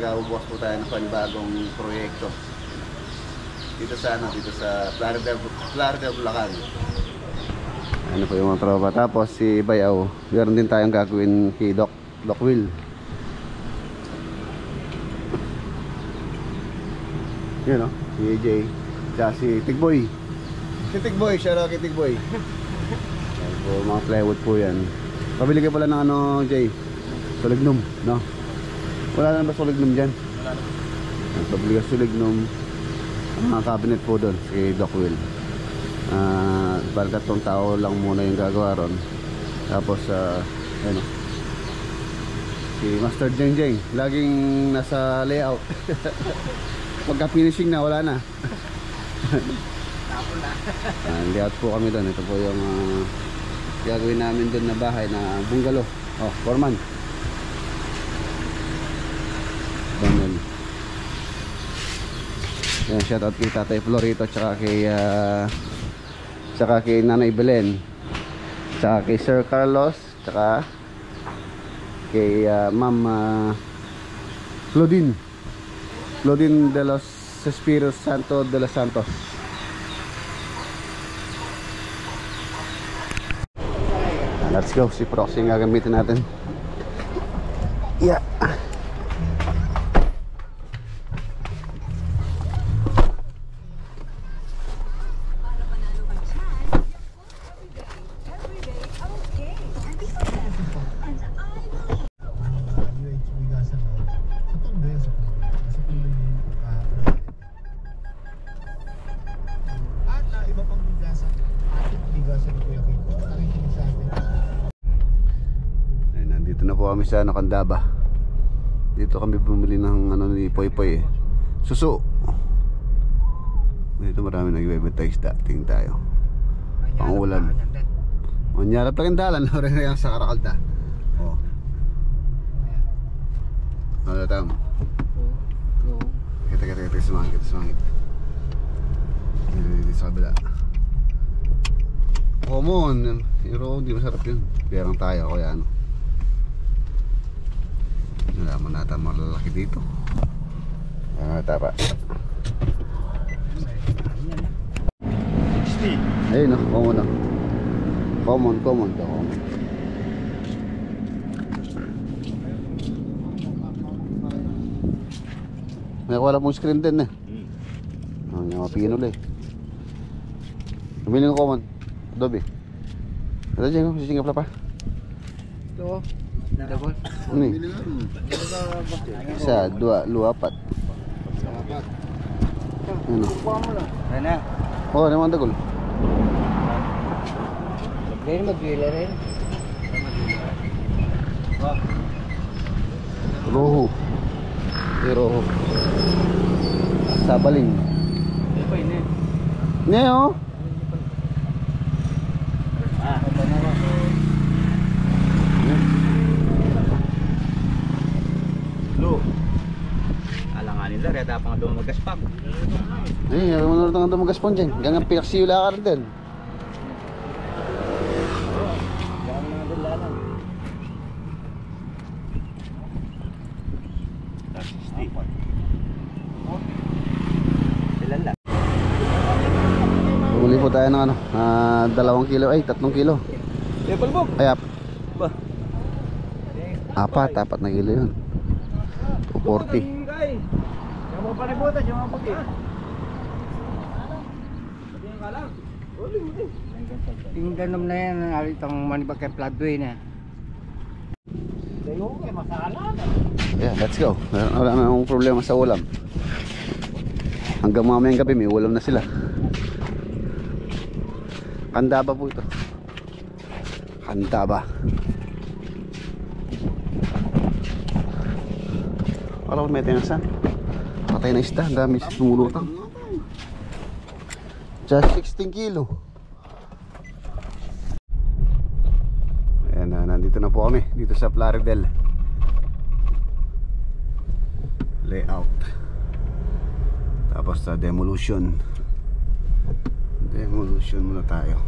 magbubukas po tayo ng panibagong proyekto dito sa Florida, Bulacan. Ano po yung mga tropa. Tapos si Bayaw, meron din tayong gagawin kay Doc Will. Yun o, si AJ, tsaka si Tigboy. Si Tigboy, shout out kay Tigboy. So, mga plywood po yan. Pabili ka pala ng ano, Jay? Solignum, no? Wala na ba solignum dyan? Wala na. Pabili ka solignum. Ang mga cabinet po doon, si Doc Will. Balikat tong tao lang muna yung gagawa ron. Tapos, ano, si Master Jeng Jeng, laging nasa layout. Pagka finishing na, wala na. Layout po kami doon. Ito po yung gagawin namin doon na bahay na bungalow. Oh, foreman. Ganun. Yan, shoutout kay Tatay Florito, tsaka kay Nanay Belen, tsaka kay Sir Carlos, tsaka kay Ma'am Claudine de los Espiritos Santo de los Santos. Let's go, si Proxy nga gamitin natin. Yeah. Kami sa Candaba. Dito kami bumili ng ano ni Poy Poy eh. Suso. Dito marami nag-ibebenta isda. Tingin tayo. Pangulam. Manyarap lang yung dalan. Rin na sa Karakalta. Oh. Ano tam? Kita sumangit. Dito sa kabila. Common. Pero hindi masarap yun. Perang tayo kaya ano. Nalaman natin malalaki dito. Tapa. 60. Ayun o, common. Common. May wala pong screen din eh. Ang mga pinol eh. Pumili ng common. Adobe. Ito dyan, sisingap na pa. Ito. Double. Ini. Isa, dua, apat. Ano? Ano? Oh, naman dagol. Kaya mag-wila rin. Roho. Roho. Sabaling. Ito ini. Neo. Alanganin lang, kaya tapang doon magaspag. Ayaw mo na ito magaspag dyan. Gangang pinaksiyula ka rin din. Bumuli po tayo ng ano, 2 kilo, ay 3 kilo. Ay, apat na kilo yun. 240. Yung mga panibutan, yung mga puti. Tingnan na yan, itong manibag kay Floodway na. Yeah, let's go. Wala na akong problema sa ulam. Hanggang mamayang gabi may ulam na sila. Candaba po ito. Candaba. Wala ko may tinasan. Patay na isda, ang dami sumulutang. Just 16 kilo. Ayan na, nandito na po kami. Dito sa Plaridel layout. Tapos sa demolition muna tayo.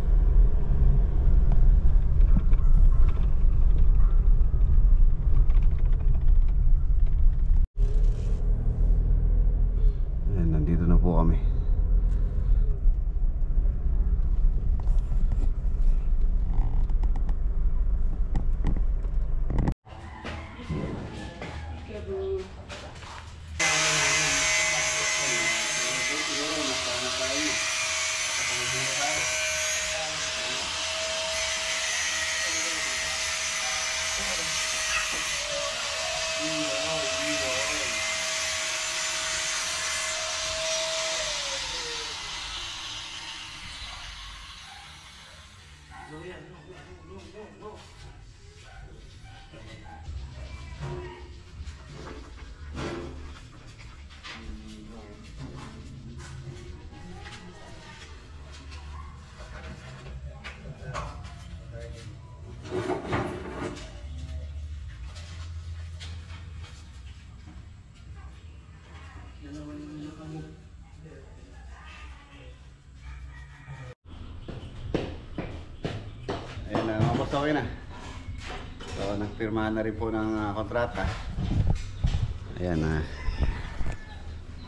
Ayan na, mga boss, okay na. So, nagpirmahan na rin po ng kontrata. Ayan na.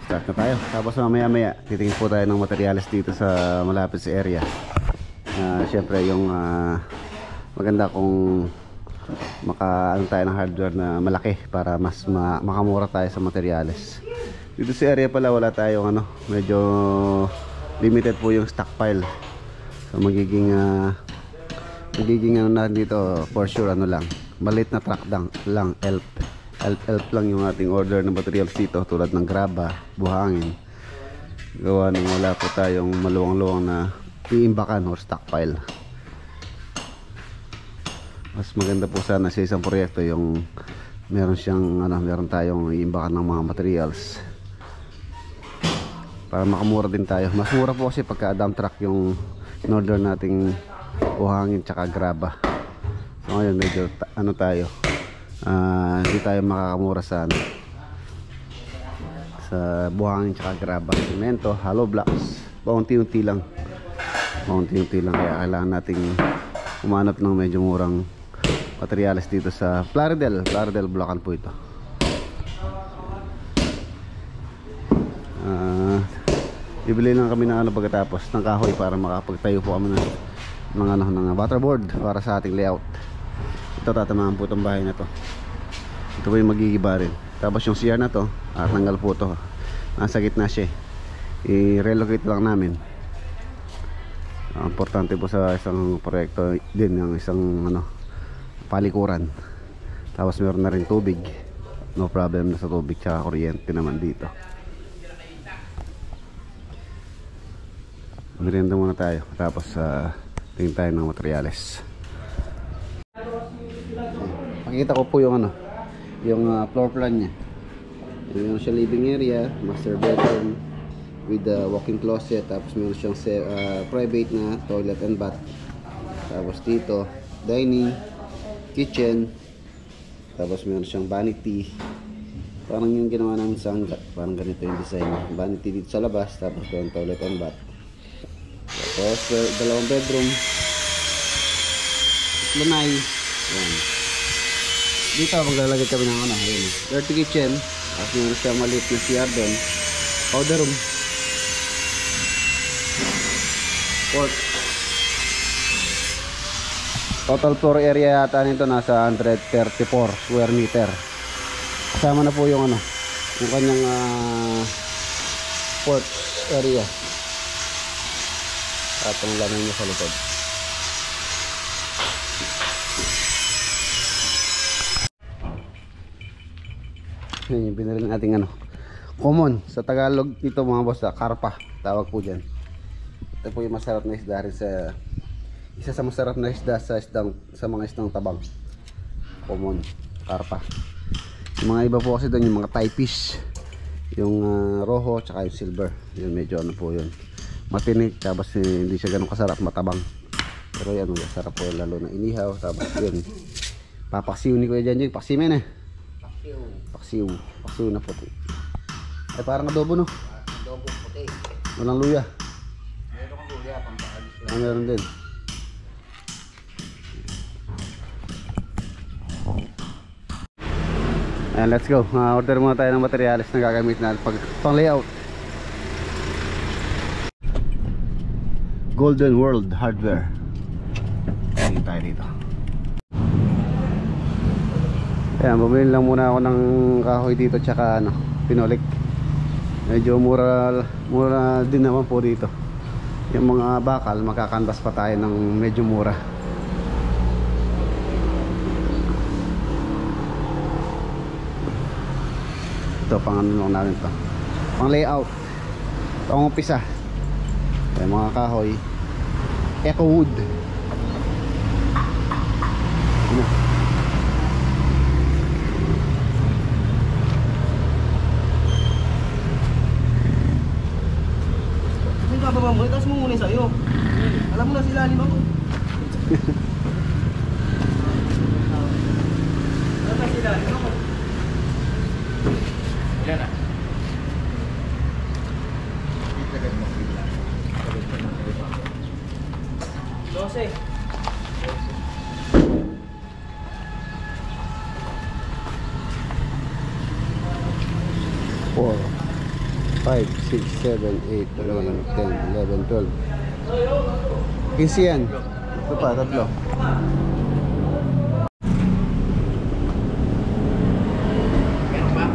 Start na tayo. Tapos mamaya-maya, titingin po tayo ng materyales dito sa malapit sa area. Siyempre, yung maganda kung makaano tayo ng hardware na malaki para mas makamura tayo sa materyales. Dito sa area pala wala tayong medyo limited po yung stockpile. So magiging na dito for sure lang maliit na truck lang elf lang yung ating order ng materials dito, tulad ng graba, buhangin, gawa ng wala po tayong maluwang-luwang na iimbakan or stockpile. Mas maganda po sana sa isang proyekto yung meron tayong iimbakan ng mga materials para makamura din tayo. Mas mura po kasi pagka dump truck yung in-order nating buhangin tsaka graba. So ngayon medyo tayo hindi tayo makakamura sa sa buhangin tsaka graba, semento, hollow blocks, paunti-unti lang kaya kailangan nating umanap ng medyo murang materials dito sa Plaridel, Bulacan po ito. Bibili lang kami ng pagkatapos ng kahoy para makapagtayo po kami ng waterboard para sa ating layout. Ito tatamaan po itong bahay na to. Ito po yung magigiba rin. Tapos yung CR na to, tanggal po to. Nasa gitna siya. I-relocate lang namin. Importante po sa isang proyekto din yung isang palikuran. Tapos meron na rin tubig. No problem na sa tubig tsaka kuryente naman dito. Merienda muna tayo. Tapos tingin tayo ng materyales. Pakita ko po yung floor plan nya. Meron siyang living area, master bedroom with a walk-in closet. Tapos meron siyang private na toilet and bath. Tapos dito dining, kitchen. Tapos meron siyang vanity. Parang yung ginawa namin sa hanggat. Parang ganito yung design. Vanity dito sa labas. Tapos yung toilet and bath. Tapos dalawang bedroom, lanay. Ayan. Dito maglalagay kami ng dirty kitchen. Tapos meron siya maliit na CR doon, powder room, porch. Total floor area yata nito nasa 134 square meter. Kasama na po yung yung kanyang porch area at ang lamay niya sa likod. Yan yung binili natin common sa Tagalog dito mga boss, karpa tawag po dyan. Ito po yung masarap na isda rin isa sa masarap na isda sa mga isdang tabang. Common, karpa. Yung mga iba po kasi doon yung mga Thai fish, yung rojo tsaka yung silver, yun medyo po yun matinik, tapos hindi siya ganun kasarap, matabang. Pero yan masarap po lalo na inihaw. Tapos yun papaksiw ni Kuya Janjay, paksimen paksiw na puti. Ay parang adobo no? Adobo puti. Walang luya? Meron kang luya, pampaalis lang. Meron din. Ayan, let's go. Order muna tayo ng materials na gagamit natin pang layout. Golden World Hardware. Tingin tayo dito. Ayan, bumili lang muna ako ng kahoy dito tsaka pinolik. Medyo mura din naman po dito. Yung mga bakal makakanvas pa tayo ng medyo mura. Ito pang lang natin to, pang layout, pang umpisa. Ayan, mga kahoy Eco Wood. Na. Kasi bababa mo, tapos mo muna sa'yo. Alam mo na sila, lima mo. Alam na sila, lima mo. Ilan na? Dose. 4, 5, 6, 7, 8, 9, 10, 11, 12. 15 yan. Ito pa, tatlo.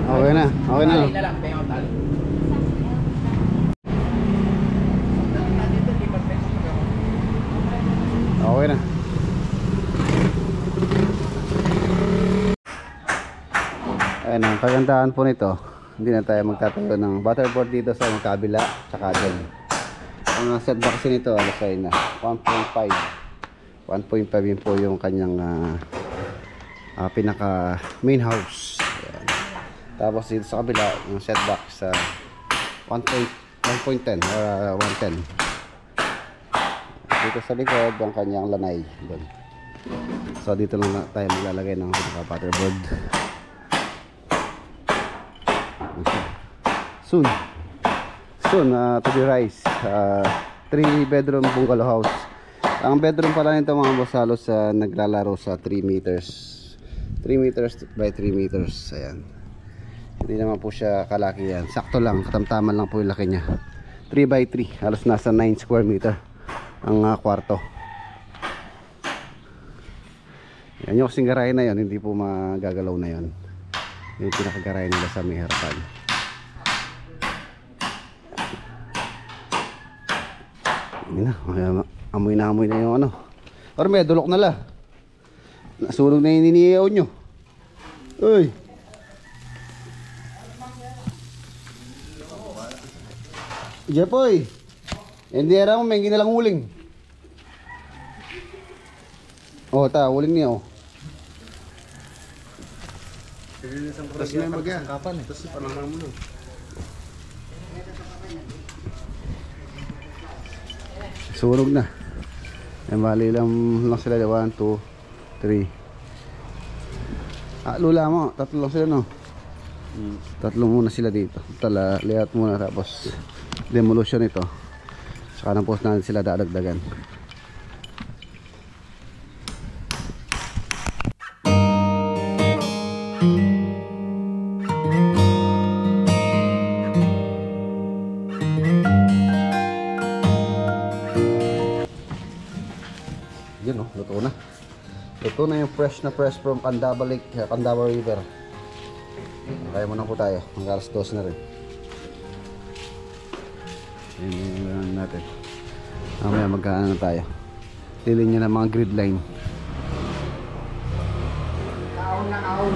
Okay na, okay na. Tali na lang, pengaw tali. Okay na. Ayun, ang kagandahan po nito, hindi na tayo magtatayo ng butterboard dito sa magkabila tsaka dyan. Ang setback kasi nito, alas ay na 1.5 yun po yung kanyang pinaka main house. Ayan. Tapos dito sa kabila yung setback sa 1.10 or 110. Dito sa likod ang kanyang lanay doon. So dito lang tayo maglalagay ng butterboard soon to be rise. 3 bedroom bungalow house. Ang bedroom pala nito mga boss halos naglalaro sa 3 meters by 3 meters. Ayan, hindi naman po siya kalaki yan, sakto lang, katamtaman lang po yung laki nya. 3 by 3, halos nasa 9 square meter ang kwarto. Yan yung kasing garahe na yon, hindi po magagalaw na yon. Yung pinakagarahe nila sa may harapan. Amoy na yung ano. Or may dulok na la. Nasunog na yung niniyaw nyo. Uy. Jepoy. Hindi ara mo may ginalang uling. Oh, ta uling niya oh. Tapos may magya. Tapos panahon mo lang. Sunog na. Ay mali lang sila. 1, 2, 3. Lula mo, tatlo lang sila no. Tatlo muna sila dito. Layout muna tapos demolition ito. Saka na post natin sila dadagdagan. Yun oh, luto na. Luto na yung fresh from Candaba Lake, Candaba River. Kaya muna po tayo. Hanggang alas 2 na rin. Yun natin. Mamaya magkaan na tayo. Tilin niya ng mga grid line. Kaon na kaon.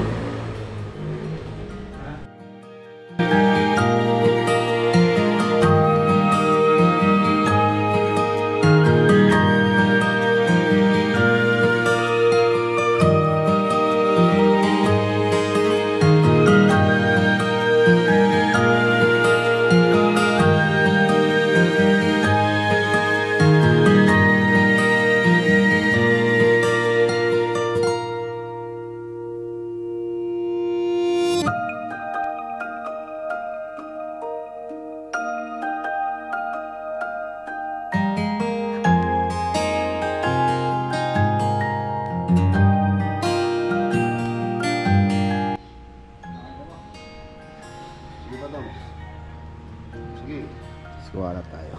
Eskwala tayo.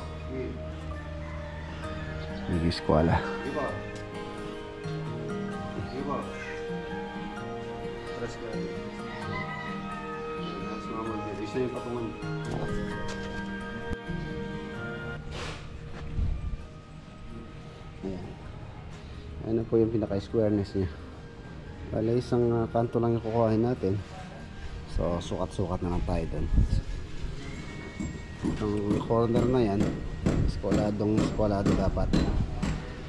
Nag-eskwala. Ayan na po yung pinaka-squareness niya. Bale isang kanto lang yung kukuhain natin. So sukat-sukat na lang tayo dun. Ang corner na yan, eskwalado dapat.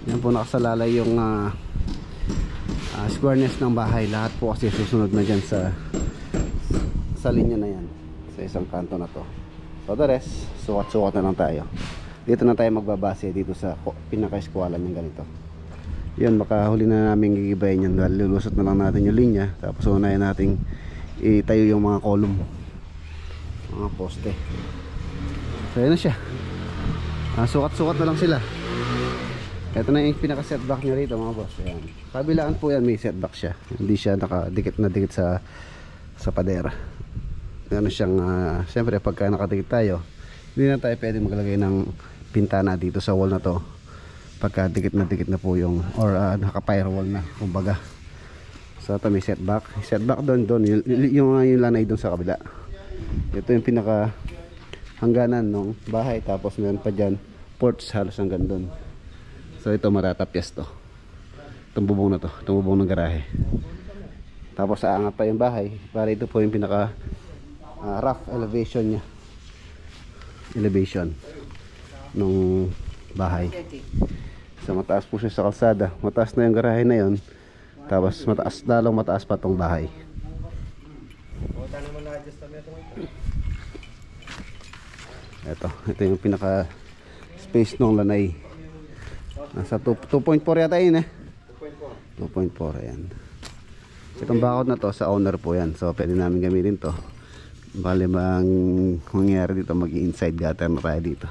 Yan po nakasalalay yung squareness ng bahay. Lahat po kasi susunod na dyan sa linya na yan, sa isang kanto na to. So the rest, sukat-sukat na lang tayo. Dito na tayo magbabase dito sa pinaka-eskwala ng ganito. Yun, baka huli na namin gigibayin yan dahil lulusot na lang natin yung linya, tapos unahin natin itayo yung mga column, mga poste. So yun na siya. Sukat-sukat na lang sila. Ito na yung pinaka-setback niya rito mga boss. Ayan. Kabilaan po yan, may setback siya. Hindi siya nakadikit na dikit sa padera. Ano siyang siyempre pagka nakadikit tayo, hindi na tayo pwede maglagay ng pintana dito sa wall na to pagka dikit na po yung or naka-firewall na kumbaga. So ito may setback doon yung lanay doon sa kabila. Ito yung pinaka hangganan ng bahay, tapos meron pa dyan porch halos hanggang doon. So ito matatapyas to, itong bubong na to, itong bubong ng garahe. Tapos aangat pa yung bahay para ito po yung pinaka rough elevation nya, elevation nung bahay. So mataas po siya sa kalsada, mataas na yung garahe na yon, tapos mataas, lalong mataas pa tong bahay. Ito yung pinaka space ng lanay. Nasa 2.4 yata yun 2.4 yan. Itong bakod na to sa owner po yan, so pwede namin gamitin to. Bale bang mangyayari dito, mag-inside gutter na tayo dito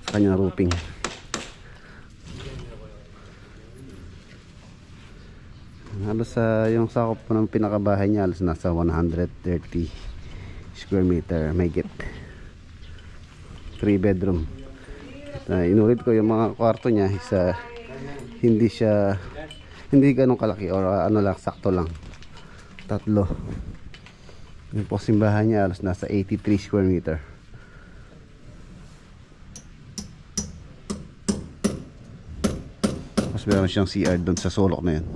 sa kanyang roofing. Halos yung sakop po ng pinakabahay niya halos nasa 130 square meter, may get 3 bedroom. Inulit ko yung mga kwarto niya, hindi ganun kalaki or ano lang, sakto lang, 3. Yung po simbahan niya halos nasa 83 square meter. Mas meron siyang CR doon sa sulok na yun.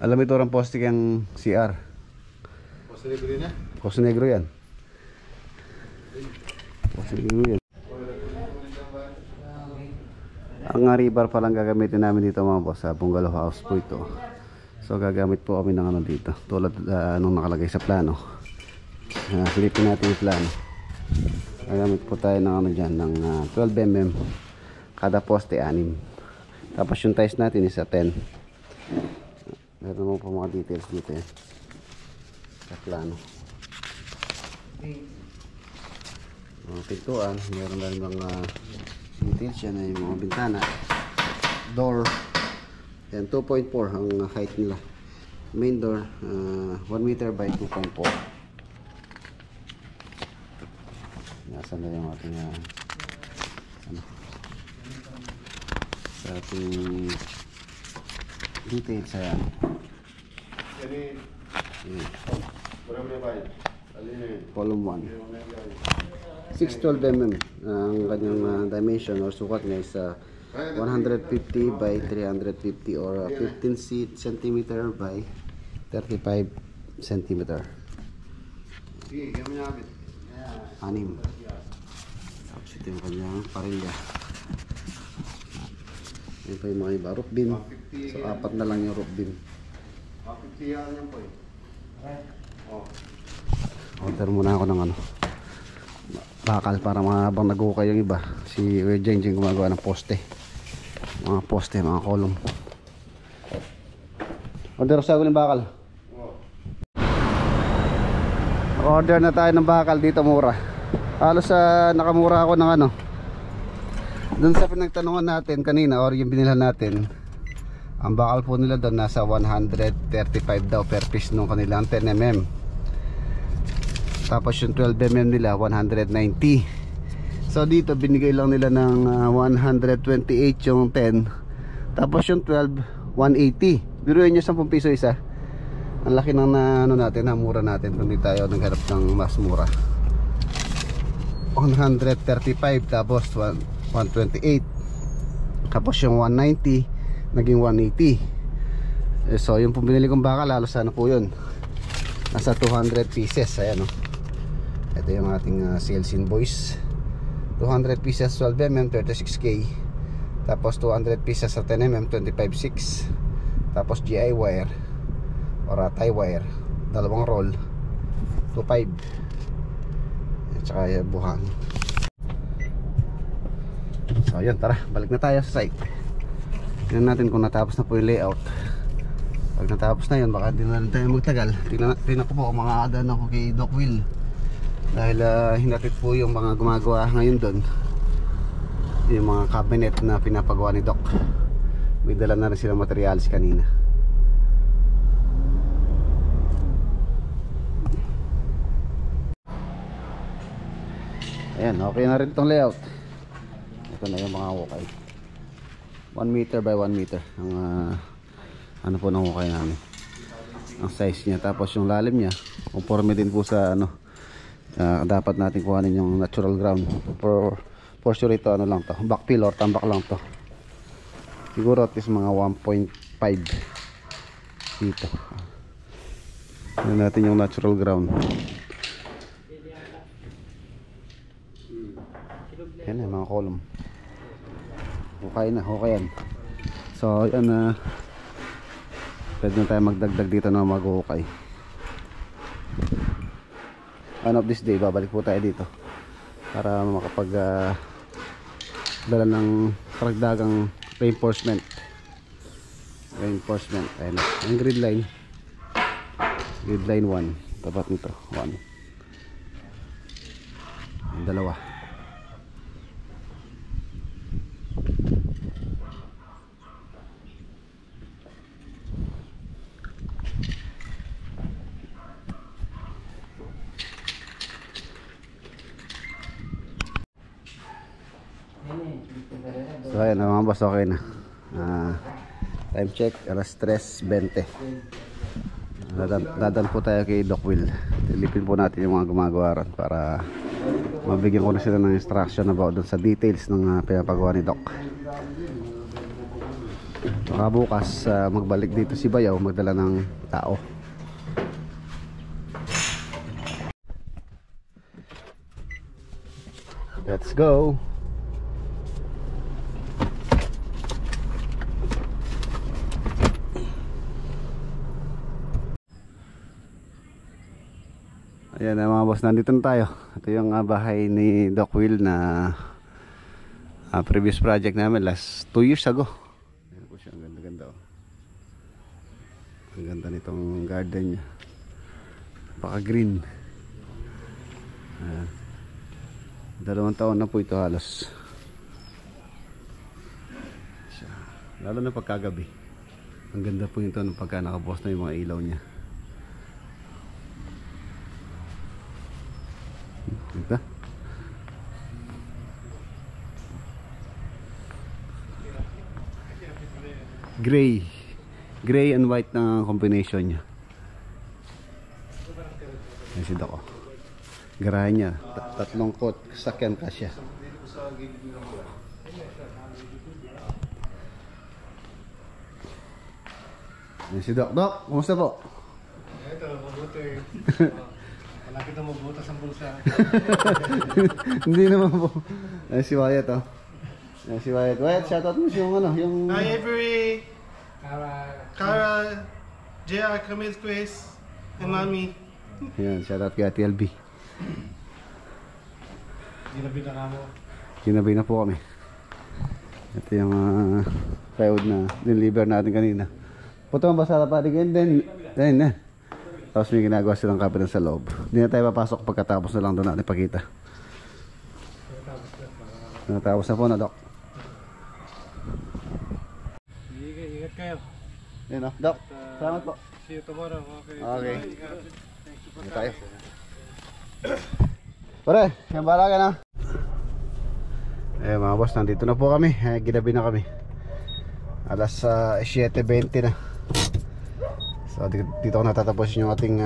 Alam mo ito ang poste kang CR. Poste negro yan? Poste negro yan. Poste negro yan. Ang rebar pa lang gagamitin namin dito mga boss, sa bungalow house po ito. So gagamit po kami ng ano dito, tulad nung nakalagay sa plano. Silipin natin yung plano. Gagamit po tayo ng ano dyan, ng 12 mm kada poste, 6. Tapos yung ties natin is 10. Meron naman po mga details dito yan sa plano. Mga pintuan, meron na rin mga details yan, yung mga bintana, door yan, 2.4 ang height nila. Main door 1 meter by 2.4. Nasaan na yung ating sa ating details. Ayan. Column 1 612 mm ang kanyang dimension or sukat niya is 150 by 350 or 15 cm by 35 cm. 6. Tapos ito yung kanyang parilya. Yan pa yung mga iba, roof beam. So 4 na lang yung roof beam. 50 yan po order muna ako ng ano, bakal para habang nag-ukay yung iba. Si Jenjing gumagawa ng poste, mga poste, mga column. Order sa ako ng bakal. Order na tayo ng bakal dito, mura. Halos nakamura ako ng ano doon sa pinagtanungan natin kanina or yung binilhan natin. Ang bakal po nila doon nasa 135 daw per piece nung kanilang 10 mm. Tapos yung 12 mm nila 190. So dito binigay lang nila ng 128 yung 10. Tapos yung 12 180. Biruin nyo 10 piso isa. Ang laki ng ano natin, namura natin kung di tayo nagharap ng mas mura. 135 tapos 128. Tapos yung 190 naging 180. So yung pumili kong bakal halos ano po yun, nasa 200 pieces. Ayan, ito yung ating sales invoice. 200 pieces 12mm 36K, tapos 200 pieces sa 10mm 25.6, tapos GI wire or tie wire, dalawang roll 2.5, at saka buhang. So yun, tara, balik na tayo sa site. Tingnan natin kung natapos na po yung layout. Pag natapos na yun, baka hindi na tayo magtagal. Tingnan ko po kung makakadaan ako kay Doc Will, dahil hinatid po yung mga gumagawa ngayon doon, yung mga cabinet na pinapagawa ni Doc. May dala na rin silang materials kanina. Ayan, okay na rin itong layout. Ito na yung mga hukay, 1 meter by 1 meter ang ano po ng hukay namin, ang size niya. Tapos yung lalim niya conforme din po sa dapat natin kuhanin yung natural ground. For sure ito ano lang to, backfill or tambak lang to. Siguro at least mga 1.5 dito. Ano natin yung natural ground. Yan yung mga column. Okay na, okay yan. So yan, pwede na tayo magdagdag dito na mag-hukay. One of this day babalik po tayo dito para makapag dala ng karagdagang reinforcement. Ayun, yung grid line 1 tapat nito 1, yung dalawa. So ayan mga boss, okay na. Time check, alas 3:20. Dadan po tayo kay Doc Will. Tilipin po natin yung mga gumagawa ron para mabigyan ko na sila ng instruction about dun sa details ng pinapagawa ni Doc. Baka bukas magbalik dito si Bayaw, magdala ng tao. Let's go. Ayan mga boss, nandito na tayo. Ito yung bahay ni Doc Will na previous project namin last 2 years ago. Ayan po siya, ang ganda-ganda ang ganda nitong garden niya, napaka green. 2 taon na po ito halos. Lalo na pagkagabi, ang ganda po ito pagka nakabukas na yung mga ilaw niya. Diba? Gray and white na combination niya. Ayan si Doc. Garahe niya, 3 coat, sakyan kasya. Ayan si Doc. Doc, kumusta po? Ito, mabuti. Malaki na mabutas ang bulsa. Hindi naman po. Ayan si Wyatt, Ayan si Wyatt. Wyatt, shoutout mo yung yung... Hi Avery, Kara. JR, Camille Chris, and Mami. Ayan, shoutout kay Ate LB. Ginabi na kamo. Ginabi na po kami. Ito yung plywood na deliver natin kanina. Puto ang basa pa rin. Then tapos may ginagawa silang kapitan sa loob. Hindi na tayo papasok, pagkatapos na lang doon natin ipakita. Natapos na po na, Doc. Ingat kayo. Yun, Doc. Salamat po. See you tomorrow. Okay. Okay. Hindi tayo. Pare, yung bala ka na. Eh mga boss, nandito na po kami. Ginabi na kami. Alas 7:20 na. So dito ko natatapusin yung ating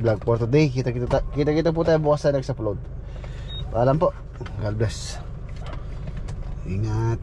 vlog for today. Kita po tayo bukas sa next upload. Paalam po. God bless. Ingat.